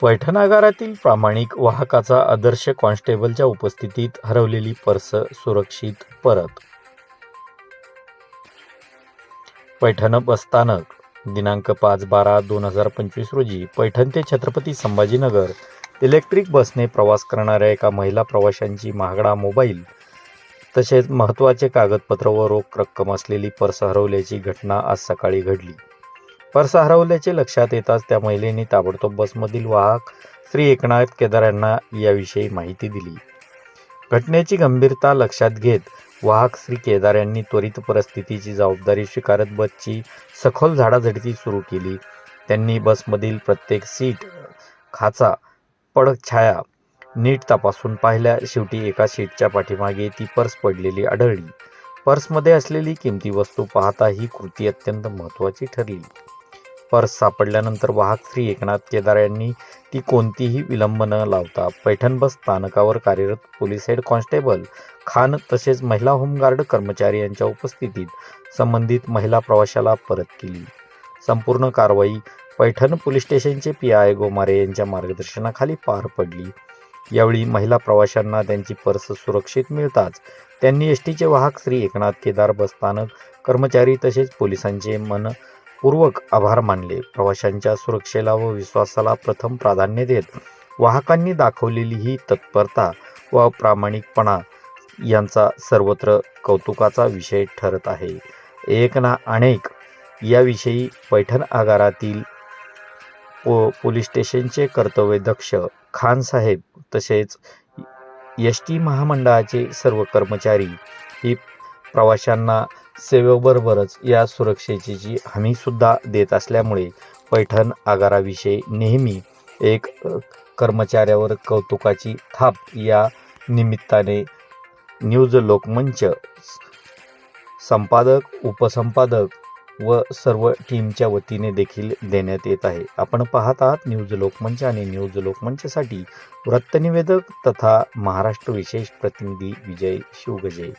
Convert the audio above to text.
पैठण आगारातील प्रामाणिक वाहकाचा आदर्श कॉन्स्टेबलच्या उपस्थितीत हरवलेली पर्स सुरक्षित परत. पैठण बसस्थानक दिनांक 5/12/2025 रोजी पैठण ते छत्रपती संभाजीनगर इलेक्ट्रिक बसने प्रवास करणाऱ्या एका महिला प्रवाशांची महागडा मोबाईल तसेच महत्त्वाचे कागदपत्र व रोख रक्कम असलेली पर्स हरवल्याची घटना आज सकाळी घडली. पर्स हरवल्याचे लक्षात येताच त्या महिलेने ताबडतोब बसमधील वाहक श्री एकनाथ केदार यांना याविषयी माहिती दिली. घटनेची गंभीरता लक्षात घेत वाहक श्री केदार यांनी त्वरित परिस्थितीची जबाबदारी स्वीकारत बसची सखोल झाडाझडती सुरू केली. त्यांनी बसमधील प्रत्येक सीट, खाचा, पडछाया नीट तपासून पाहिल्या. शेवटी एका सीटच्या पाठीमागे ती पर्स पडलेली आढळली. पर्समध्ये असलेली किमती वस्तू पाहता ही कृती अत्यंत महत्त्वाची ठरली. पर्स सापडल्यानंतर वाहक श्री एकनाथ केदार यांनी ती कोणतीही विलंब न लावता पैठण बस स्थानकावर कार्यरत पोलीस हेड कॉन्स्टेबल खान तसेच महिला होमगार्ड कर्मचारी यांच्या उपस्थितीत संबंधित महिला प्रवाशाला परत केली. संपूर्ण कारवाई पैठण पोलीस स्टेशनचे PI गोमारे यांच्या मार्गदर्शनाखाली पार पडली. यावेळी महिला प्रवाशांना त्यांची पर्स सुरक्षित मिळताच त्यांनी एसटीचे वाहक श्री एकनाथ केदार बसस्थानक कर्मचारी तसेच पोलिसांचे मनपूर्वक आभार मानले. प्रवाशांच्या सुरक्षेला व विश्वासाला प्रथम प्राधान्य देत वाहकांनी दाखवलेली ही तत्परता व प्रामाणिकपणा यांचा सर्वत्र कौतुकाचा विषय ठरत आहे. एक ना अनेक याविषयी पैठण आगारातील पोलीस स्टेशनचे कर्तव्यदक्ष खान साहेब तसेच एसटी महामंडळाचे सर्व कर्मचारी ही प्रवाशांना सेवेबरोबरच या सुरक्षेची हमीसुद्धा देत असल्यामुळे पैठण आगाराविषयी नेहमी एक कर्मचाऱ्यावर कौतुकाची थाप या निमित्ताने न्यूज लोकमंच संपादक, उपसंपादक व सर्व टीमच्या वतीने देखील देण्यात येत आहे. आपण पाहत आहात न्यूज लोकमंच आणि न्यूज लोकमंचसाठी वृत्तनिवेदक तथा महाराष्ट्र विशेष प्रतिनिधी विजय शिवगजे.